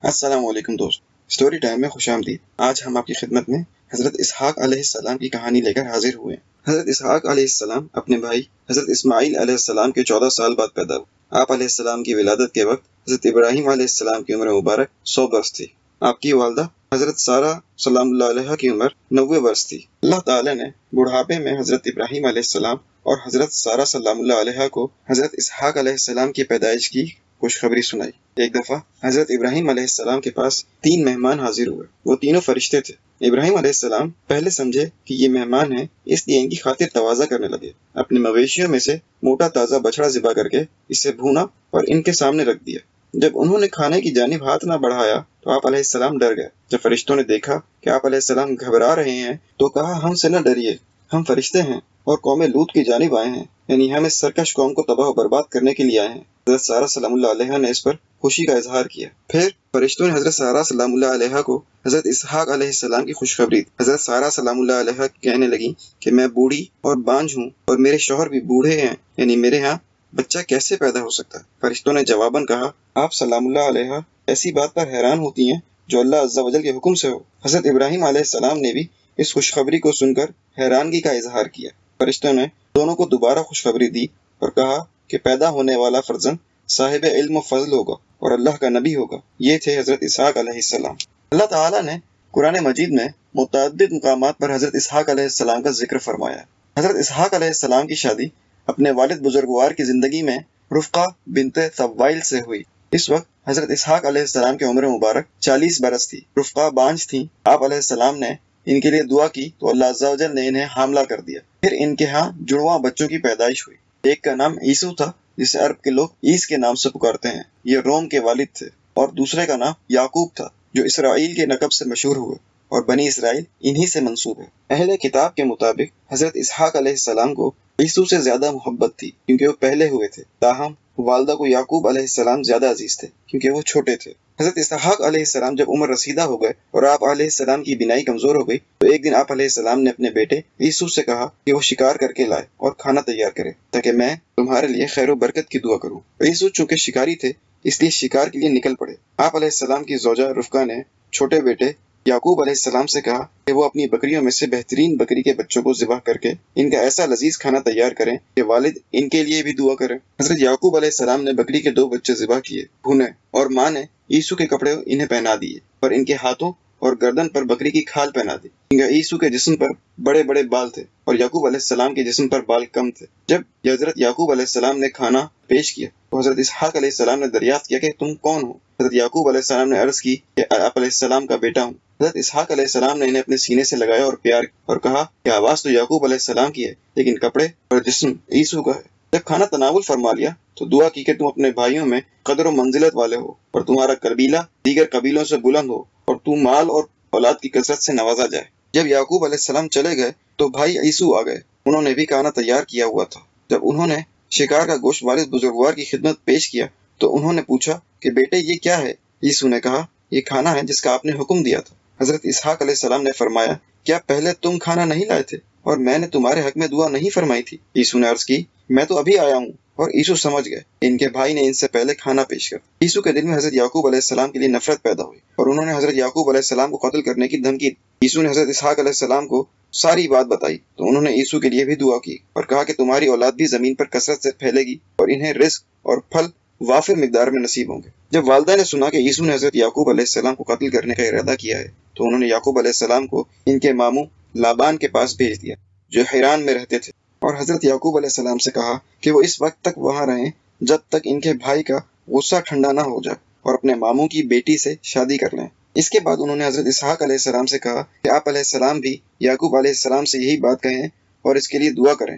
السلام علیکم دوست، اسٹوری ٹائم میں خوش آمدید۔ آج ہم آپ کی خدمت میں حضرت اسحاق علیہ السلام کی کہانی لے کر حاضر ہوئے ہیں۔ حضرت اسحاق علیہ السلام اپنے بھائی حضرت اسماعیل علیہ السلام کے 14 سال بعد پیدا ہوئے۔ آپ علیہ السلام کی ولادت کے وقت حضرت ابراہیم علیہ السلام کی عمر مبارک 100 برس تھی۔ آپ کی والدہ حضرت سارہ سلام اللہ علیہ کی عمر 90 برس تھی۔ اللہ تعالیٰ نے بڑھاپے میں حضرت ابراہیم علیہ السلام اور حضرت سارہ سلام اللہ علیہ کو حضرت اسحاق علیہ السلام کی پیدائش کی خوشخبری سنائی۔ ایک دفعہ حضرت ابراہیم علیہ السلام کے پاس 3 مہمان حاضر ہوئے۔ وہ تینوں فرشتے تھے۔ ابراہیم علیہ السلام پہلے سمجھے کہ یہ مہمان ہیں، اس لیے ان کی خاطر تواضع کرنے لگے۔ اپنے مویشیوں میں سے موٹا تازہ بچڑا ذبح کر کے اسے بھونا اور ان کے سامنے رکھ دیا۔ جب انہوں نے کھانے کی جانب ہاتھ نہ بڑھایا تو آپ علیہ السلام ڈر گئے۔ جب فرشتوں نے دیکھا کہ آپ علیہ السلام گھبرا رہے ہیں تو کہا، ہم سے نہ ڈریے، ہم فرشتے ہیں اور قوم لوط کی جانب آئے ہیں، یعنی ہم اس سرکش قوم کو تباہ و برباد کرنے کے لیے آئے ہیں۔ حضرت سارہ سلام اللہ علیہ نے اس پر خوشی کا اظہار کیا۔ پھر فرشتوں نے حضرت سارہ سلام اللہ علیہ کو حضرت اسحاق علیہ السلام کی خوشخبری دی۔ حضرت سارہ سلام اللہ علیہ کہنے لگیں کہ میں بوڑھی اور بانجھ ہوں اور میرے شوہر بھی بوڑھے ہیں، یعنی میرے ہاں بچہ کیسے پیدا ہو سکتا ہے؟ فرشتوں نے جواباً کہا، آپ سلام اللہ علیہ ایسی بات پر حیران ہوتی ہیں جو اللہ عز و جل کے حکم سے ہو۔ حضرت ابراہیم علیہ السلام نے بھی اس خوشخبری کو سن کر حیرانگی کا اظہار کیا۔ فرشتوں نے دونوں کو دوبارہ خوشخبری دی اور کہا کہ پیدا ہونے والا فرزند صاحب علم و فضل ہوگا اور اللہ کا نبی ہوگا۔ یہ تھے حضرت اسحاق علیہ السلام۔ اللہ تعالیٰ نے قرآن مجید میں متعدد مقامات پر حضرت اسحاق علیہ السلام کا ذکر فرمایا ہے۔ حضرت اسحاق علیہ السلام کی شادی اپنے والد بزرگوار کی زندگی میں رفقہ بنت ثوائل سے ہوئی۔ اس وقت حضرت اسحاق علیہ السلام کی عمر مبارک 40 برس تھی۔ رفقہ بانجھ تھیں۔ آپ علیہ السلام نے ان کے لیے دعا کی تو اللہ عز و جل نے انہیں حاملہ کر دیا۔ پھر ان کے ہاں جڑواں بچوں کی پیدائش ہوئی۔ ایک کا نام عیسو تھا، جسے عرب کے لوگ عیس کے نام سے پکارتے ہیں، یہ روم کے والد تھے، اور دوسرے کا نام یعقوب تھا جو اسرائیل کے لقب سے مشہور ہوئے، اور بنی اسرائیل انہی سے منسوب ہے۔ اہل کتاب کے مطابق حضرت اسحاق علیہ السلام کو عیسو سے زیادہ محبت تھی کیونکہ وہ پہلے ہوئے تھے، تاہم والدہ کو یعقوب علیہ السلام زیادہ عزیز تھے کیونکہ وہ چھوٹے تھے۔ حضرت اسحاق علیہ السلام جب عمر رسیدہ ہو گئے اور آپ علیہ السلام کی بینائی کمزور ہو گئی تو ایک دن آپ علیہ السلام نے اپنے بیٹے عیسو سے کہا کہ وہ شکار کر کے لائے اور کھانا تیار کرے تاکہ میں تمہارے لیے خیر و برکت کی دعا کروں۔ عیسو چونکہ شکاری تھے اس لیے شکار کے لیے نکل پڑے۔ آپ علیہ السلام کی زوجہ رفقہ نے چھوٹے بیٹے یعقوب علیہ السلام سے کہا کہ وہ اپنی بکریوں میں سے بہترین بکری کے بچوں کو ذبح کر کے ان کا ایسا لذیذ کھانا تیار کریں کہ والد ان کے لیے بھی دعا کریں۔ حضرت یعقوب علیہ السلام نے بکری کے 2 بچے ذبح کیے، بھونے، اور ماں نے عیسو کے کپڑے انہیں پہنا دیے اور ان کے ہاتھوں اور گردن پر بکری کی کھال پہنا دی، کیونکہ عیسو کے جسم پر بڑے بڑے بال تھے اور یعقوب علیہ السلام کے جسم پر بال کم تھے۔ جب حضرت یعقوب علیہ السلام نے کھانا پیش کیا تو حضرت اسحاق علیہ السلام نے دریافت کیا کہ تم کون ہو؟ حضرت یعقوب علیہ السلام نے عرض کی کہ آپ علیہ السلام کا بیٹا ہوں۔ حضرت اسحاق علیہ السلام نے انہیں اپنے سینے سے لگایا اور پیار کیا اور کہا کہ آواز تو یعقوب علیہ السلام کی ہے لیکن کپڑے اور جسم عیسو کا ہے۔ جب کھانا تناول فرما لیا تو دعا کی کہ تم اپنے بھائیوں میں قدر و منزلت والے ہو اور تمہارا قبیلہ دیگر قبیلوں سے بلند ہو اور تم مال اور اولاد کی کثرت سے نوازا جائے۔ جب یعقوب علیہ السلام چلے گئے تو بھائی عیسو آ گئے۔ انہوں نے بھی کھانا تیار کیا ہوا تھا۔ جب انہوں نے شکار کا گوشت والد بزرگوار کی خدمت پیش کیا تو انہوں نے پوچھا کہ بیٹے یہ کیا ہے؟ عیسو نے کہا یہ کھانا ہے جس کا آپ نے حکم دیا تھا۔ حضرت اسحاق علیہ السلام نے فرمایا کیا پہلے تم کھانا نہیں لائے تھے اور میں نے تمہارے حق میں دعا نہیں فرمائی تھی؟ عیسو نے عرض کی میں تو ابھی آیا ہوں، اور عیسو سمجھ گئے ان کے بھائی نے ان سے پہلے کھانا پیش کر۔ عیسو کے دل میں حضرت یعقوب علیہ السلام کے لیے نفرت پیدا ہوئی اور انہوں نے حضرت یعقوب علیہ السلام کو قتل کرنے کی دھمکی دی۔ عیسو نے حضرت اسحاق علیہ السلام کو ساری بات بتائی تو انہوں نے عیسو کے لیے بھی دعا کی اور کہا کہ تمہاری اولاد بھی زمین پر کثرت سے پھیلے گی اور انہیں رزق اور پھل وافر مقدار میں نصیب ہوں گے۔ جب والدہ نے سنا کہ عیسو نے حضرت یعقوب علیہ السلام کو قتل کرنے کا ارادہ کیا ہے تو انہوں نے یعقوب علیہ السلام کو ان کے ماموں لابان کے پاس بھیج دیا جو حیران میں رہتے تھے، اور حضرت یعقوب علیہ السلام سے کہا کہ وہ اس وقت تک وہاں رہیں جب تک ان کے بھائی کا غصہ ٹھنڈا نہ ہو جائے اور اپنے ماموں کی بیٹی سے شادی کر لیں۔ اس کے بعد انہوں نے حضرت اسحاق علیہ السلام سے کہا کہ آپ علیہ السلام بھی یعقوب علیہ السلام سے یہی بات کہیں اور اس کے لیے دعا کریں۔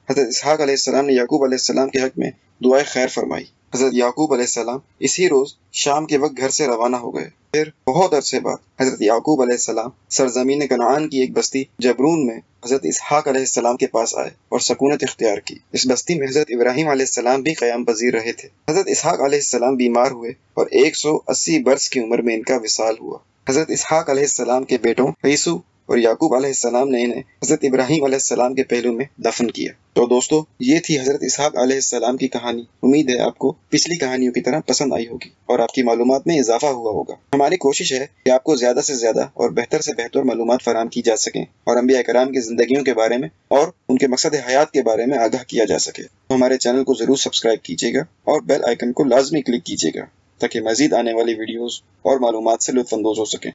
حضرت اسحاق علیہ السلام نے یعقوب علیہ السلام کے حق میں دعائے خیر فرمائی۔ حضرت یعقوب علیہ السلام اسی روز شام کے وقت گھر سے روانہ ہو گئے۔ پھر بہت عرصے بعد حضرت یعقوب علیہ السلام سرزمین کنعان کی ایک بستی جبرون میں حضرت اسحاق علیہ السلام کے پاس آئے اور سکونت اختیار کی۔ اس بستی میں حضرت ابراہیم علیہ السلام بھی قیام پذیر رہے تھے۔ حضرت اسحاق علیہ السلام بیمار ہوئے اور 180 برس کی عمر میں ان کا وصال ہوا۔ حضرت اسحاق علیہ السلام کے بیٹوں عیسو اور یعقوب علیہ السلام نے انہیں حضرت ابراہیم علیہ السلام کے پہلو میں دفن کیا۔ تو دوستو، یہ تھی حضرت اسحاق علیہ السلام کی کہانی۔ امید ہے آپ کو پچھلی کہانیوں کی طرح پسند آئی ہوگی اور آپ کی معلومات میں اضافہ ہوا ہوگا۔ ہماری کوشش ہے کہ آپ کو زیادہ سے زیادہ اور بہتر سے بہتر معلومات فراہم کی جا سکیں اور انبیاء کرام کی زندگیوں کے بارے میں اور ان کے مقصد حیات کے بارے میں آگاہ کیا جا سکے۔ تو ہمارے چینل کو ضرور سبسکرائب کیجیے گا اور بیل آئیکن کو لازمی کلک کیجیے گا تاکہ مزید آنے والی ویڈیوز اور معلومات سے لطف اندوز ہو سکیں۔